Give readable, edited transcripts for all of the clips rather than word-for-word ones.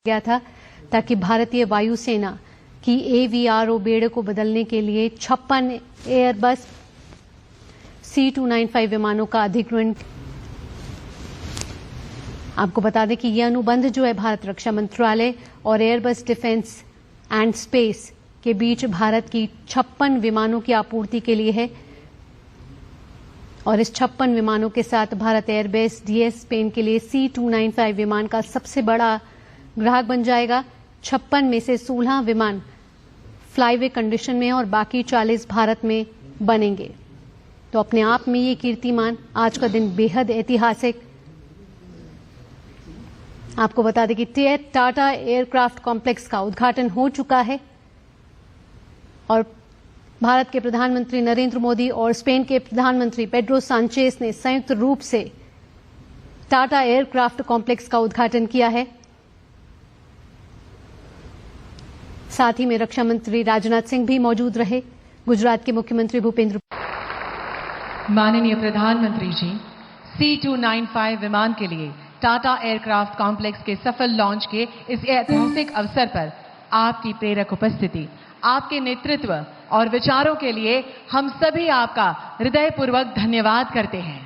गया था ताकि भारतीय वायुसेना की AVRO बेड़े को बदलने के लिए 56 एयरबस C295 विमानों का अधिग्रहण। आपको बता दें कि यह अनुबंध जो है भारत रक्षा मंत्रालय और एयरबस डिफेंस एंड स्पेस के बीच भारत की 56 विमानों की आपूर्ति के लिए है और इस 56 विमानों के साथ भारत एयरबेस DS स्पेन के लिए C295 विमान का सबसे बड़ा ग्राहक बन जाएगा। 56 में से 16 विमान फ्लाईवे कंडीशन में और बाकी 40 भारत में बनेंगे। तो अपने आप में ये कीर्तिमान, आज का दिन बेहद ऐतिहासिक। आपको बता दें कि टाटा एयरक्राफ्ट कॉम्प्लेक्स का उद्घाटन हो चुका है और भारत के प्रधानमंत्री नरेंद्र मोदी और स्पेन के प्रधानमंत्री पेड्रो सांचेस ने संयुक्त रूप से टाटा एयरक्राफ्ट कॉम्प्लेक्स का उद्घाटन किया है। साथ ही में रक्षा मंत्री राजनाथ सिंह भी मौजूद रहे। गुजरात के मुख्यमंत्री भूपेंद्र माननीय प्रधानमंत्री जी, C295 विमान के लिए टाटा एयरक्राफ्ट कॉम्प्लेक्स के सफल लॉन्च के इस ऐतिहासिक अवसर पर आपकी प्रेरक उपस्थिति, आपके नेतृत्व और विचारों के लिए हम सभी आपका हृदयपूर्वक धन्यवाद करते हैं।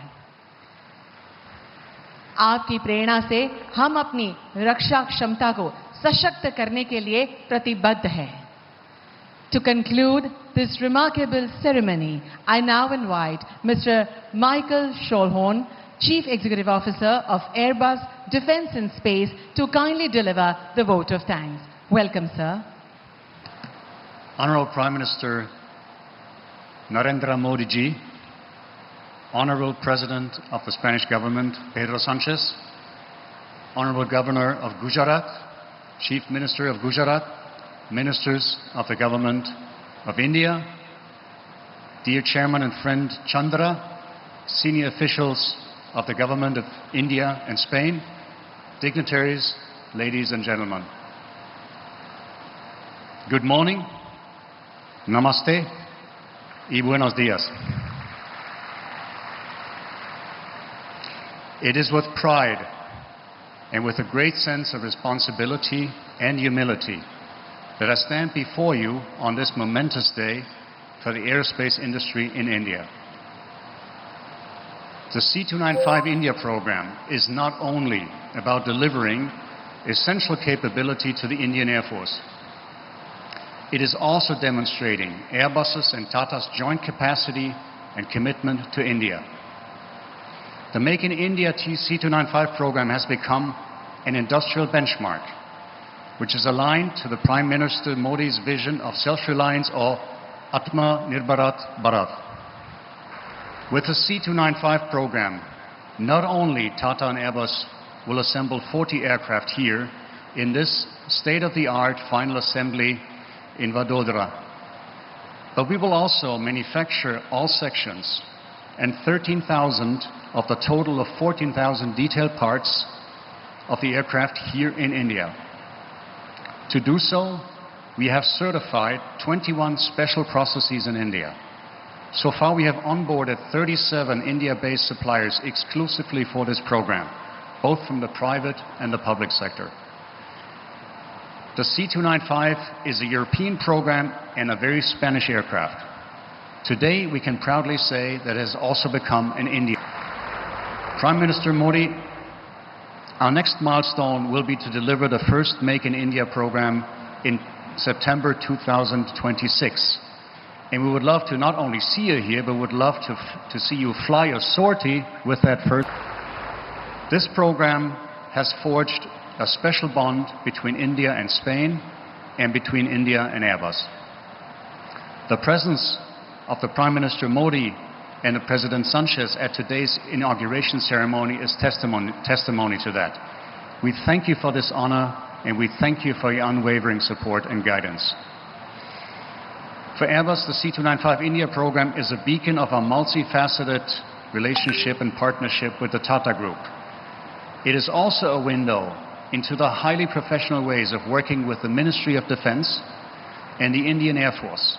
आपकी प्रेरणा से हम अपनी रक्षा क्षमता को सशक्त करने के लिए प्रतिबद्ध हैं। To conclude this remarkable ceremony, I now invite Mr. Michael SCHOELLHORN, Chief Executive Officer of Airbus Defence and Space, to kindly deliver the vote of thanks. Welcome, sir. Honorable Prime Minister Narendra Modi ji, Honorable President of the Spanish Government Pedro Sanchez, Honorable Governor of Gujarat, Chief Minister of Gujarat, Ministers of the Government of India, dear Chairman and friend Chandra, senior officials of the Government of India and Spain, dignitaries, ladies and gentlemen. Good morning, namaste, y buenos días. It is with pride and with a great sense of responsibility and humility that I stand before you on this momentous day for the aerospace industry in India. The C295 India program is not only about delivering essential capability to the Indian Air Force, it is also demonstrating Airbus's and Tata's joint capacity and commitment to India. The Make in India C295 program has become an industrial benchmark, which is aligned to the Prime Minister Modi's vision of self-reliance or Atma Nirbharat Bharat. With the C295 program, not only Tata and Airbus will assemble 40 aircraft here in this state-of-the-art final assembly in Vadodara, but we will also manufacture all sections and 13,000 of the total of 14,000 detailed parts of the aircraft here in India. To do so, we have certified 21 special processes in India. So far, we have onboarded 37 India-based suppliers exclusively for this program, both from the private and the public sector. The C295 is a European program and a very Spanish aircraft. Today, we can proudly say that it has also become an Indian. Prime Minister Modi, our next milestone will be to deliver the first Make in India program in September 2026. And we would love to not only see you here, but would love to see you fly a sortie with that first. This program has forged a special bond between India and Spain and between India and Airbus. The presence of the Prime Minister Modi and the President Sanchez at today's inauguration ceremony is testimony to that. We thank you for this honor and we thank you for your unwavering support and guidance. For Airbus, the C295 India program is a beacon of our multifaceted relationship and partnership with the Tata Group. It is also a window into the highly professional ways of working with the Ministry of Defense and the Indian Air Force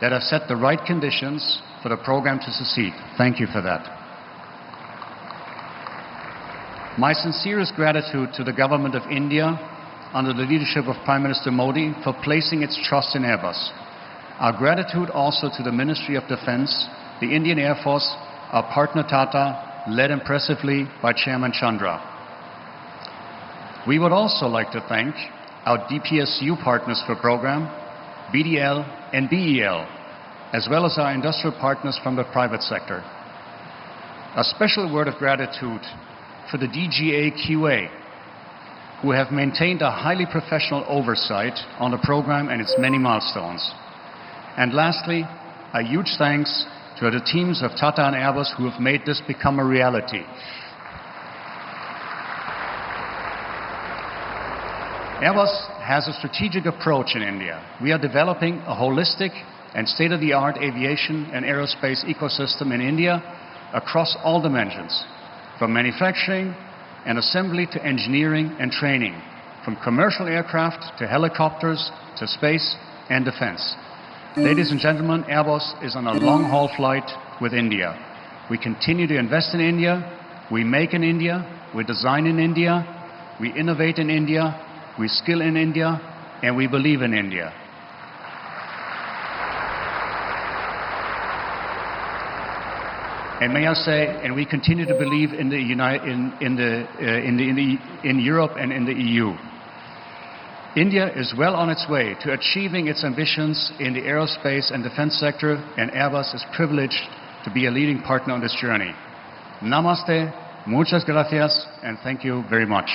that have set the right conditions for the program to succeed. Thank you for that. My sincerest gratitude to the Government of India under the leadership of Prime Minister Modi for placing its trust in Airbus. Our gratitude also to the Ministry of Defense, the Indian Air Force, our partner Tata, led impressively by Chairman Chandra. We would also like to thank our DPSU partners for program, BDL and BEL, as well as our industrial partners from the private sector. A special word of gratitude for the DGA QA, who have maintained a highly professional oversight on the program and its many milestones. And lastly, a huge thanks to the teams of Tata and Airbus who have made this become a reality. Airbus has a strategic approach in India. We are developing a holistic and state-of-the-art aviation and aerospace ecosystem in India across all dimensions, from manufacturing and assembly to engineering and training, from commercial aircraft to helicopters to space and defense. Ladies and gentlemen, Airbus is on a long-haul flight with India. We continue to invest in India, we make in India, we design in India, we innovate in India, we skill in India, and we believe in India. And may I say, and we continue to believe in Europe and in the EU. India is well on its way to achieving its ambitions in the aerospace and defense sector, and Airbus is privileged to be a leading partner on this journey. Namaste, muchas gracias, and thank you very much.